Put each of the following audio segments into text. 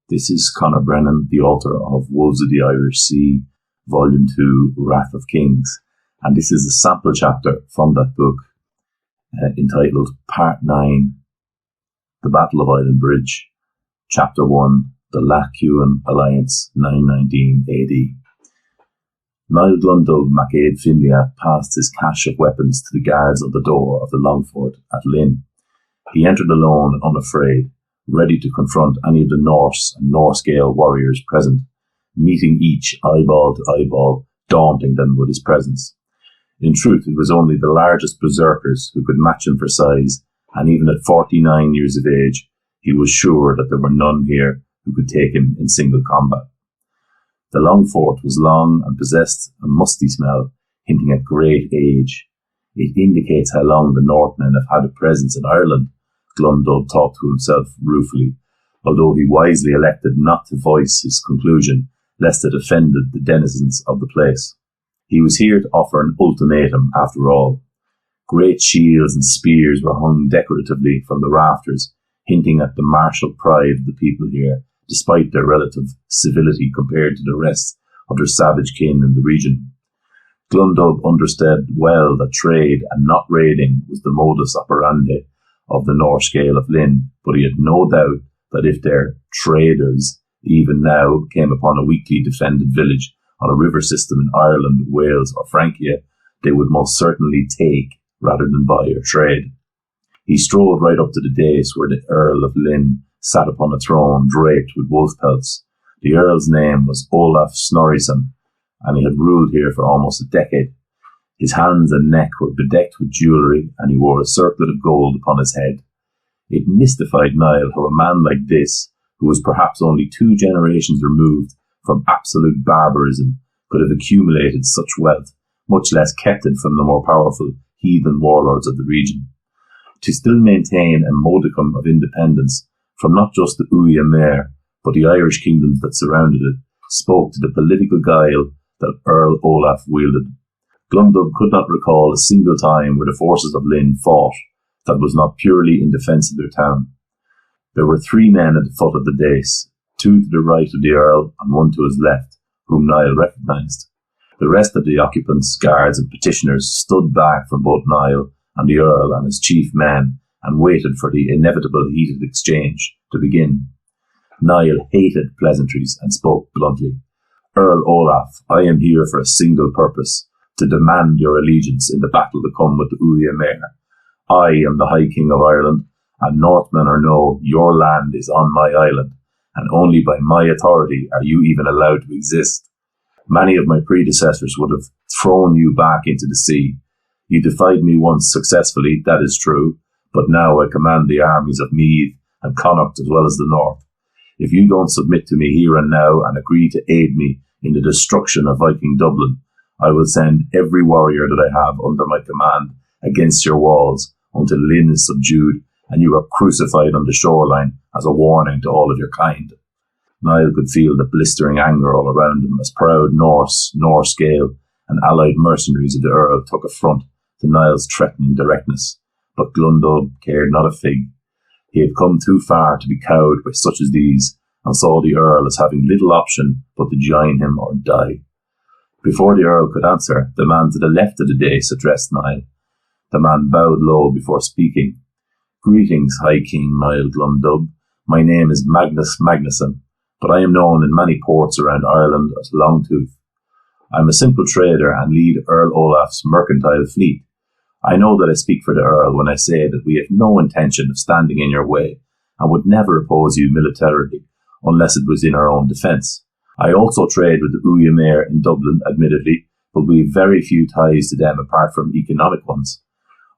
This is Conor Brennan, the author of Wolves of the Irish Sea, Volume 2, Wrath of Kings. And this is a sample chapter from that book entitled Part 9, The Battle of Island Bridge, Chapter 1, The Leath Cuinn Alliance, 919 AD. Niall Glundub Macéid Finlia passed his cache of weapons to the guards of the door of the Longfort at Linn. He entered alone, unafraid, ready to confront any of the Norse and Norse Gael warriors present, meeting each eyeball to eyeball, daunting them with his presence. In truth, it was only the largest berserkers who could match him for size, and even at 49 years of age, he was sure that there were none here who could take him in single combat. The Longfort was long and possessed a musty smell, hinting at great age. It indicates how long the Northmen have had a presence in Ireland, Glundub thought to himself ruefully, although he wisely elected not to voice his conclusion, lest it offended the denizens of the place. He was here to offer an ultimatum, after all. Great shields and spears were hung decoratively from the rafters, hinting at the martial pride of the people here, despite their relative civility compared to the rest of their savage kin in the region. Glundub understood well that trade and not raiding was the modus operandi of the Norse Gaels of Linn, but he had no doubt that if their traders even now came upon a weakly defended village on a river system in Ireland, Wales or Francia, they would most certainly take rather than buy or trade. He strode right up to the dais where the Earl of Linn sat upon a throne draped with wolf pelts. The Earl's name was Olaf Snorrisson, and he had ruled here for almost a decade. His hands and neck were bedecked with jewellery, and he wore a circlet of gold upon his head. It mystified Niall how a man like this, who was perhaps only 2 generations removed from absolute barbarism, could have accumulated such wealth, much less kept it from the more powerful heathen warlords of the region. To still maintain a modicum of independence from not just the Uí Mhair, but the Irish kingdoms that surrounded it, spoke to the political guile that Earl Olaf wielded. Glundub could not recall a single time where the forces of Linn fought that was not purely in defence of their town. There were 3 men at the foot of the dais, 2 to the right of the Earl and 1 to his left, whom Niall recognised. The rest of the occupants, guards and petitioners stood back from both Niall and the Earl and his chief men and waited for the inevitable heated exchange to begin. Niall hated pleasantries and spoke bluntly. Earl Olaf, I am here for a single purpose, to demand your allegiance in the battle to come with the Uí Mhair. I am the High King of Ireland, and Northmen or no, your land is on my island, and only by my authority are you even allowed to exist. Many of my predecessors would have thrown you back into the sea. You defied me once successfully, that is true, but now I command the armies of Meath and Connacht as well as the North. If you don't submit to me here and now and agree to aid me in the destruction of Viking Dublin, I will send every warrior that I have under my command against your walls until Linn is subdued and you are crucified on the shoreline as a warning to all of your kind. Niall could feel the blistering anger all around him as proud Norse Gael, and allied mercenaries of the Earl took affront to Niall's threatening directness. But Glundub cared not a fig. He had come too far to be cowed by such as these, and saw the Earl as having little option but to join him or die. Before the Earl could answer, the man to the left of the dais addressed Niall. The man bowed low before speaking. Greetings, High King Niall Glundub. My name is Magnus Magnusson, but I am known in many ports around Ireland as Longtooth. I am a simple trader and lead Earl Olaf's mercantile fleet. I know that I speak for the Earl when I say that we have no intention of standing in your way and would never oppose you militarily unless it was in our own defence. I also trade with the Uí Mhair in Dublin, admittedly, but we have very few ties to them apart from economic ones.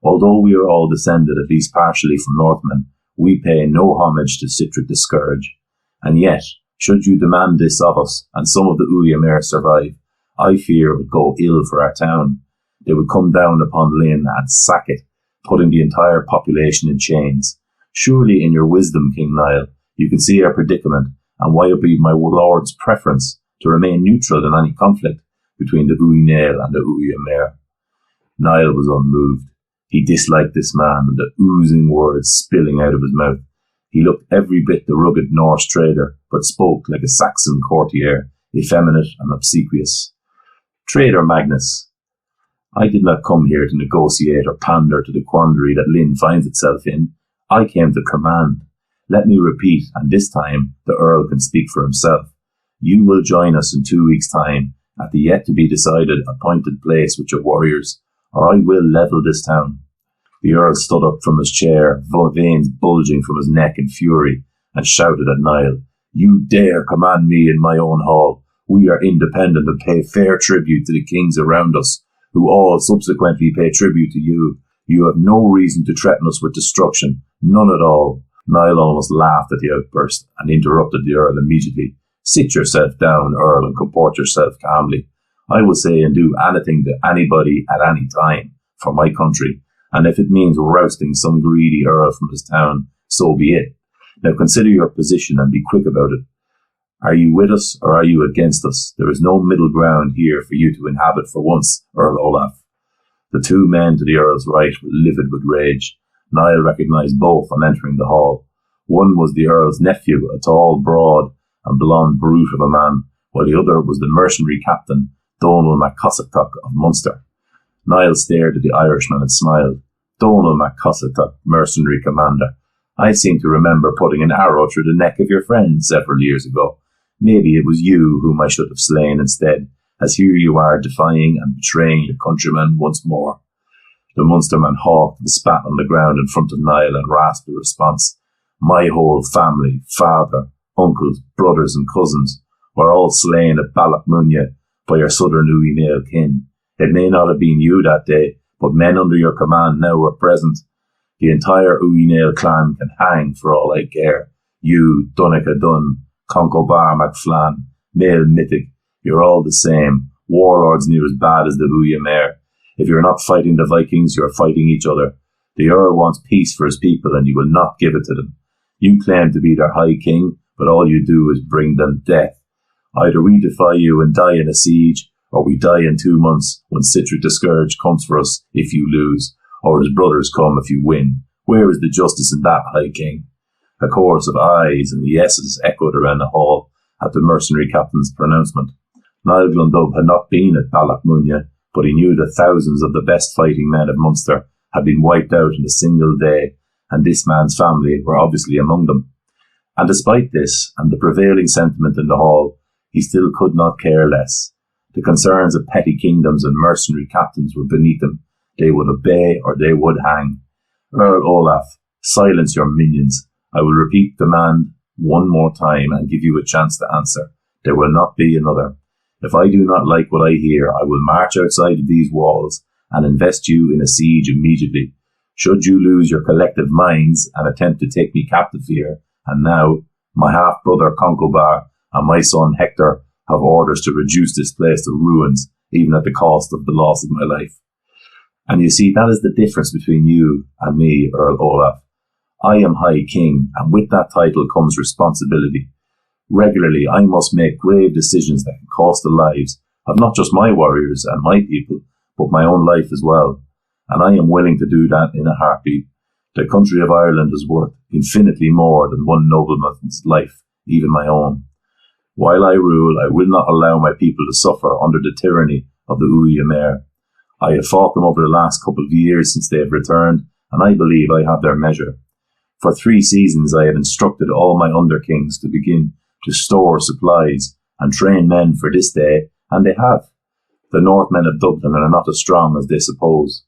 Although we are all descended at least partially from Northmen, we pay no homage to Sitric the Scourge. And yet, should you demand this of us, and some of the Uí Mhair survive, I fear it would go ill for our town. They would come down upon Linn and sack it, putting the entire population in chains. Surely in your wisdom, King Niall, you can see our predicament, and why it would be my lord's preference to remain neutral in any conflict between the Uí Néill and the Uí Mhair. Niall was unmoved. He disliked this man and the oozing words spilling out of his mouth. He looked every bit the rugged Norse trader, but spoke like a Saxon courtier, effeminate and obsequious. Trader Magnus, I did not come here to negotiate or pander to the quandary that Linn finds itself in. I came to command. Let me repeat, and this time the Earl can speak for himself. You will join us in 2 weeks' time at the yet-to-be-decided appointed place with your warriors, or I will level this town. The Earl stood up from his chair, veins bulging from his neck in fury, and shouted at Niall, You dare command me in my own hall. We are independent and pay fair tribute to the kings around us, who all subsequently pay tribute to you. You have no reason to threaten us with destruction, none at all. Niall almost laughed at the outburst and interrupted the Earl immediately. Sit yourself down, Earl, and comport yourself calmly. I will say and do anything to anybody at any time for my country, and if it means rousting some greedy Earl from his town, so be it. Now consider your position and be quick about it. Are you with us or are you against us? There is no middle ground here for you to inhabit for once, Earl Olaf. The two men to the Earl's right were livid with rage. Niall recognised both on entering the hall. One was the Earl's nephew, a tall, broad and blonde brute of a man, while the other was the mercenary captain, Donal MacCossaghtuck of Munster. Niall stared at the Irishman and smiled. Donal MacCossaghtuck, mercenary commander. I seem to remember putting an arrow through the neck of your friend several years ago. Maybe it was you whom I should have slain instead, as here you are defying and betraying your countrymen once more. The Munsterman hawked and spat on the ground in front of Niall and rasped a response. My whole family, father, uncles, brothers and cousins, were all slain at Ballachmunya by your southern Uí Néill kin. It may not have been you that day, but men under your command now are present. The entire Uí Néill clan can hang for all I care. You, Dunica Dunn, Concobar MacFlan, Mail Mythic, you're all the same. Warlords near as bad as the Uí Mare. If you're not fighting the Vikings, you're fighting each other. The Earl wants peace for his people and you will not give it to them. You claim to be their High King, but all you do is bring them death. Either we defy you and die in a siege, or we die in 2 months when Sitric the Scourge comes for us if you lose, or his brothers come if you win. Where is the justice in that, High King? A chorus of ayes and yeses echoed around the hall at the mercenary captain's pronouncement. Niall Glundub had not been at Ballachmunya, but he knew that thousands of the best fighting men of Munster had been wiped out in a single day, and this man's family were obviously among them. And despite this, and the prevailing sentiment in the hall, he still could not care less. The concerns of petty kingdoms and mercenary captains were beneath him. They would obey or they would hang. Earl Olaf, silence your minions. I will repeat the demand one more time and give you a chance to answer. There will not be another. If I do not like what I hear, I will march outside of these walls and invest you in a siege immediately. Should you lose your collective minds and attempt to take me captive here, and now my half-brother Concobar and my son Hector have orders to reduce this place to ruins, even at the cost of the loss of my life. And you see, that is the difference between you and me, Earl Olaf. I am High King, and with that title comes responsibility. Regularly, I must make grave decisions that can cost the lives of not just my warriors and my people, but my own life as well. And I am willing to do that in a heartbeat. The country of Ireland is worth infinitely more than one nobleman's life, even my own. While I rule, I will not allow my people to suffer under the tyranny of the Uí Mare. I have fought them over the last couple of years since they have returned, and I believe I have their measure. For 3 seasons I have instructed all my underkings to begin to store supplies and train men for this day, and they have. The Northmen of Dublin are not as strong as they suppose.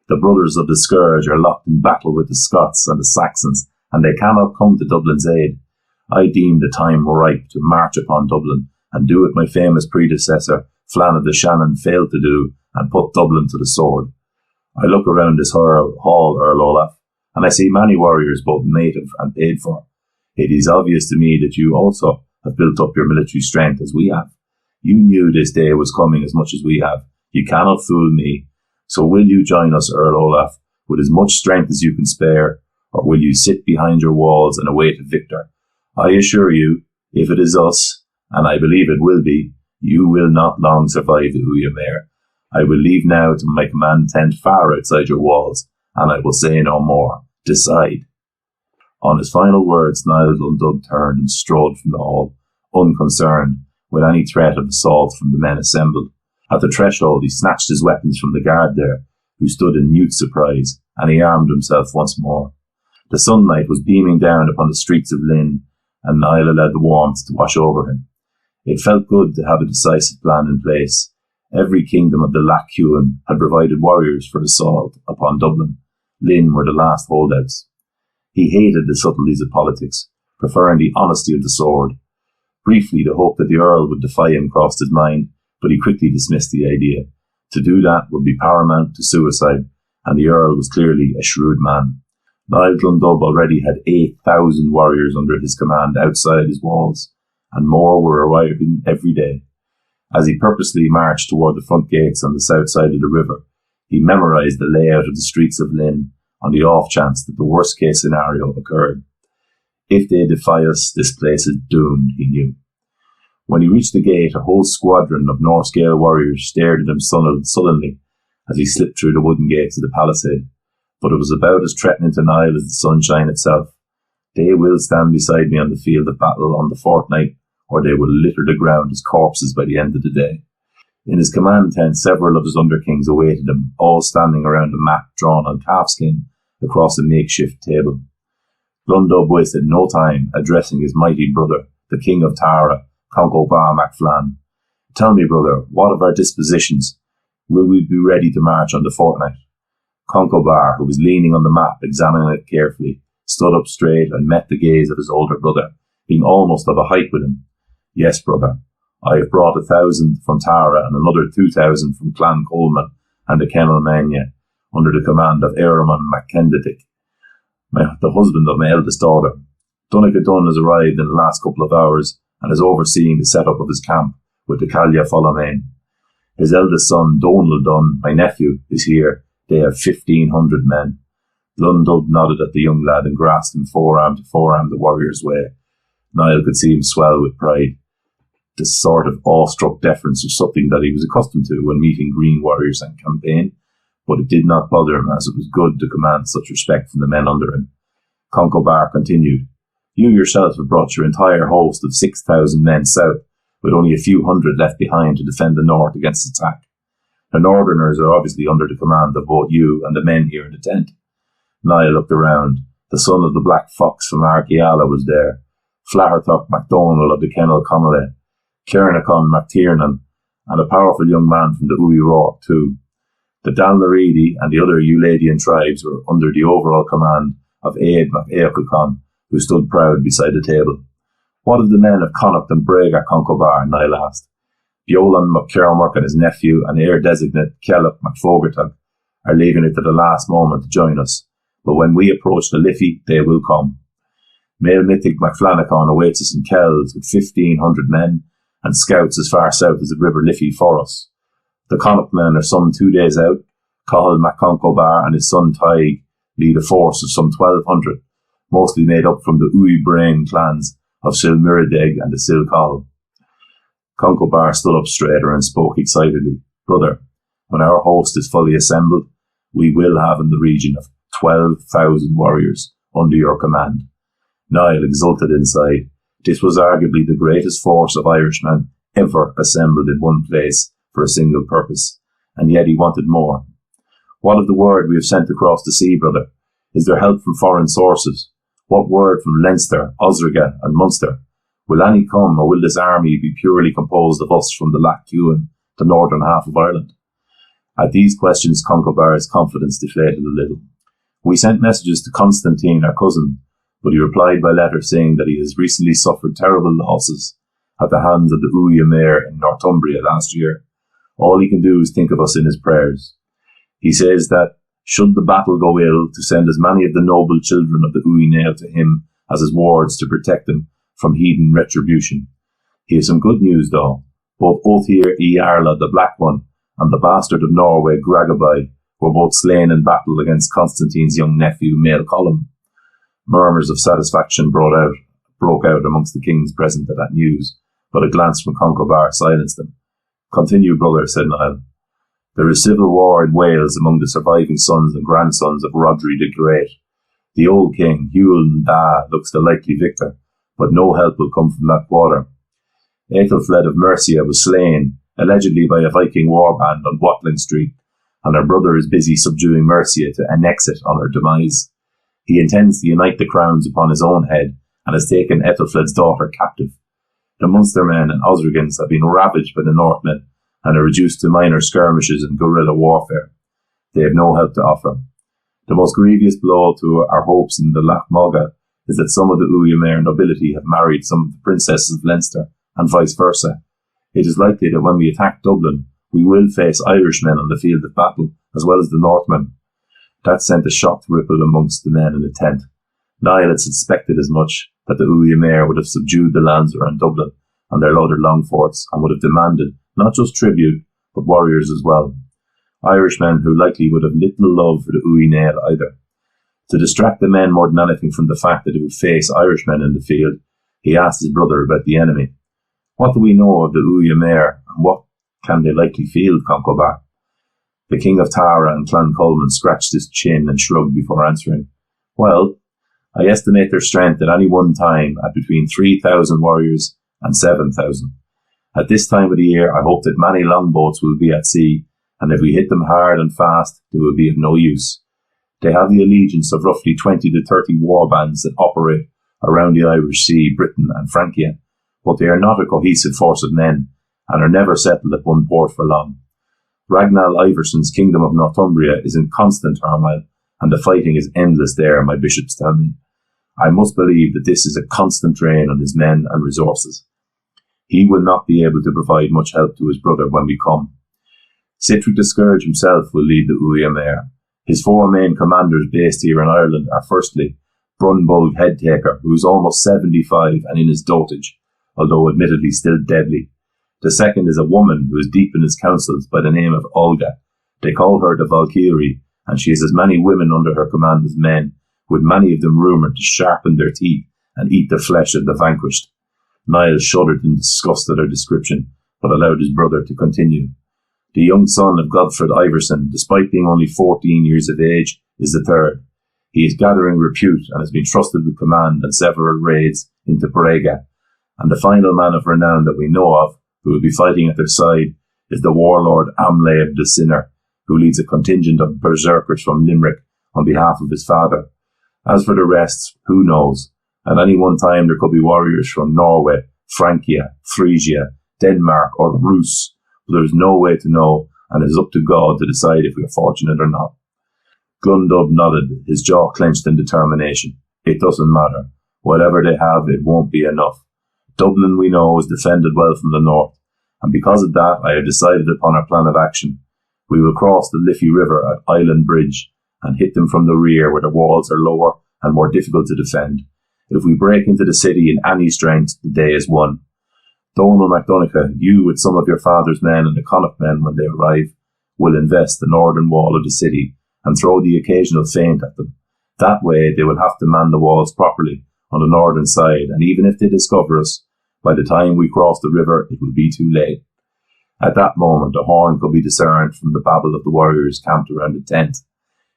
The brothers of the Scourge are locked in battle with the Scots and the Saxons, and they cannot come to Dublin's aid. I deem the time ripe to march upon Dublin and do what my famous predecessor, Flann of the Shannon, failed to do and put Dublin to the sword. I look around this hall, Earl Olaf, and I see many warriors, both native and paid for. It is obvious to me that you also have built up your military strength as we have. You knew this day was coming as much as we have. You cannot fool me. So will you join us, Earl Olaf, with as much strength as you can spare, or will you sit behind your walls and await a victor? I assure you, if it is us, and I believe it will be, you will not long survive the Uí Mare. I will leave now to my command tent far outside your walls, and I will say no more. Decide. On his final words, Niall Glundub turned and strode from the hall, unconcerned with any threat of assault from the men assembled. At the threshold, he snatched his weapons from the guard there, who stood in mute surprise, and he armed himself once more. The sunlight was beaming down upon the streets of Linn, and Niall allowed the warmth to wash over him. It felt good to have a decisive plan in place. Every kingdom of the Leath Cuinn had provided warriors for assault upon Dublin. Linn were the last holdouts. He hated the subtleties of politics, preferring the honesty of the sword. Briefly, the hope that the Earl would defy him crossed his mind, but he quickly dismissed the idea. To do that would be paramount to suicide, and the Earl was clearly a shrewd man. Niall Glundub already had 8,000 warriors under his command outside his walls, and more were arriving every day. As he purposely marched toward the front gates on the south side of the river, he memorized the layout of the streets of Linn on the off chance that the worst case scenario occurred. If they defy us, this place is doomed, he knew. When he reached the gate, a whole squadron of Norse Gael warriors stared at him sullenly as he slipped through the wooden gates of the palisade. But it was about as threatening to Niall as the sunshine itself. They will stand beside me on the field of battle on the fortnight, or they will litter the ground as corpses by the end of the day. In his command tent, several of his underkings awaited him, all standing around a mat drawn on calfskin across a makeshift table. Glundub wasted no time addressing his mighty brother, the King of Tara, Conco Bar MacFlan. Tell me, brother, what of our dispositions? Will we be ready to march on the fortnight? Conco Bar, who was leaning on the map, examining it carefully, stood up straight and met the gaze of his older brother, being almost of a height with him. Yes, brother, I have brought 1,000 from Tara and another 2,000 from Clan Coleman and the Kennel Mania, under the command of Ehrman MacKendick, the husband of my eldest daughter. Donegal Dunn has arrived in the last couple of hours and is overseeing the setup of his camp with the Callia Followmain. His eldest son, Donald Dunn, my nephew, is here. They have 1,500 men. Glundub nodded at the young lad and grasped him forearm to forearm the warrior's way. Niall could see him swell with pride. This sort of awestruck deference was something that he was accustomed to when meeting green warriors and campaign, but it did not bother him, as it was good to command such respect from the men under him. Conco Bar continued, You yourself have brought your entire host of 6,000 men south, with only a few hundred left behind to defend the north against attack. The northerners are obviously under the command of both you and the men here in the tent. Niall looked around. The son of the Black Fox from Arkiala was there, Flahertock MacDonald of the Kennel Comale, Kernacon MacTiernan, and a powerful young man from the Uí Rourke too. The Dallaridi and the other Euladian tribes were under the overall command of Aed MacEachacon, who stood proud beside the table. What of the men of Connacht and Brega Conco Bar? Niall asked. Biolan MacCormac and his nephew and heir designate Kellop MacFogartag are leaving it to the last moment to join us, but when we approach the Liffey, they will come. Male Mythic MacFlanacon awaits us in Kells with 1,500 men and scouts as far south as the River Liffey for us. The Connacht men are some 2 days out. Cathal MacConco Bar and his son Tig lead a force of some 1,200, mostly made up from the Uí Brain clans of Silmirideg and the Silcall. Conco Bar stood up straighter and spoke excitedly. Brother, when our host is fully assembled, we will have in the region of 12,000 warriors under your command. Niall exulted inside. This was arguably the greatest force of Irishmen ever assembled in one place for a single purpose, and yet he wanted more. What of the word we have sent across the sea, brother? Is there help from foreign sources? What word from Leinster, Osrega and Munster? Will any come, or will this army be purely composed of us from the Leath Cuinn, the northern half of Ireland? At these questions, Conco Bar's confidence deflated a little. We sent messages to Constantine, our cousin, but he replied by letter saying that he has recently suffered terrible losses at the hands of the Uí Mare in Northumbria last year. All he can do is think of us in his prayers. He says that, should the battle go ill, to send as many of the noble children of the Uí Nail to him as his wards to protect them from heathen retribution. He has some good news, though. Both Othir I Arla, the Black One, and the bastard of Norway, Gragabai, were both slain in battle against Constantine's young nephew, Mael Colum. Murmurs of satisfaction broke out amongst the kings present at that news, but a glance from Conco Bar silenced them. Continue, brother, said Niall. There is civil war in Wales among the surviving sons and grandsons of Rodri the Great. The old king, Huel Da, looks the likely victor, but no help will come from that quarter. Aethelflaed of Mercia was slain, allegedly by a Viking warband on Watling Street, and her brother is busy subduing Mercia to annex it on her demise. He intends to unite the crowns upon his own head, and has taken Aethelflaed's daughter captive. The Munstermen and Osrogans have been ravaged by the Northmen, and are reduced to minor skirmishes and guerrilla warfare. They have no help to offer. The most grievous blow to our hopes in the Loch Mogha is that some of the Uaimh nobility have married some of the princesses of Leinster, and vice versa. It is likely that when we attack Dublin, we will face Irishmen on the field of battle, as well as the Northmen. That sent a shocked ripple amongst the men in the tent. Niall had suspected as much, that the Uaimh would have subdued the lands around Dublin and their loaded long forts, and would have demanded not just tribute, but warriors as well. Irishmen who likely would have little love for the Uaimh either. To distract the men more than anything from the fact that they would face Irishmen in the field, he asked his brother about the enemy. What do we know of the Uaimh, and what can they likely field, Concobar? The King of Tara and Clan Coleman scratched his chin and shrugged before answering. Well, I estimate their strength at any one time at between 3,000 warriors and 7,000. At this time of the year, I hope that many longboats will be at sea, and if we hit them hard and fast, they will be of no use. They have the allegiance of roughly 20 to 30 warbands that operate around the Irish Sea, Britain and Francia, but they are not a cohesive force of men, and are never settled at one port for long. Ragnall Iverson's kingdom of Northumbria is in constant turmoil, and the fighting is endless there, my bishops tell me. I must believe that this is a constant drain on his men and resources. He will not be able to provide much help to his brother when we come. Sitric the Scourge himself will lead the Uaimh. His four main commanders based here in Ireland are firstly, Brunbulg Headtaker, who is almost 75 and in his dotage, although admittedly still deadly. The second is a woman who is deep in his counsels by the name of Olga. They call her the Valkyrie, and she has as many women under her command as men, with many of them rumoured to sharpen their teeth and eat the flesh of the vanquished. Niall shuddered in disgust at her description, but allowed his brother to continue. The young son of Godfred Iverson, despite being only 14 years of age, is the third. He is gathering repute and has been trusted with command and several raids into Brega. And the final man of renown that we know of, who will be fighting at their side, is the warlord Amlaib the Sinner, who leads a contingent of berserkers from Limerick on behalf of his father. As for the rest, who knows? At any one time there could be warriors from Norway, Francia, Frisia, Denmark or the Rus, but there is no way to know, and it is up to God to decide if we are fortunate or not. Glundub nodded, his jaw clenched in determination. It doesn't matter. Whatever they have, it won't be enough. Dublin, we know, is defended well from the north, and because of that I have decided upon our plan of action. We will cross the Liffey River at Island Bridge and hit them from the rear where the walls are lower and more difficult to defend. If we break into the city in any strength, the day is won. Donal MacDonagh, you with some of your father's men and the Connacht men when they arrive, will invest the northern wall of the city and throw the occasional feint at them. That way they will have to man the walls properly on the northern side, and even if they discover us, by the time we cross the river it will be too late. At that moment a horn could be discerned from the babble of the warriors camped around the tent.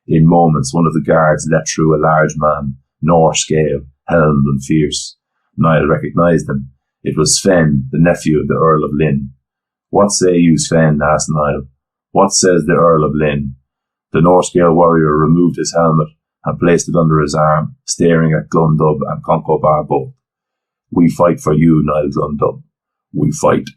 In moments one of the guards let through a large man, Norse Gael, helmed and fierce. Niall recognised him. It was Sven, the nephew of the Earl of Linn. What say you, Sven? Asked Niall. What says the Earl of Linn? The Norse Gael warrior removed his helmet and placed it under his arm, staring at Glundub and Concobar both. We fight for you, Niall Glundub. We fight.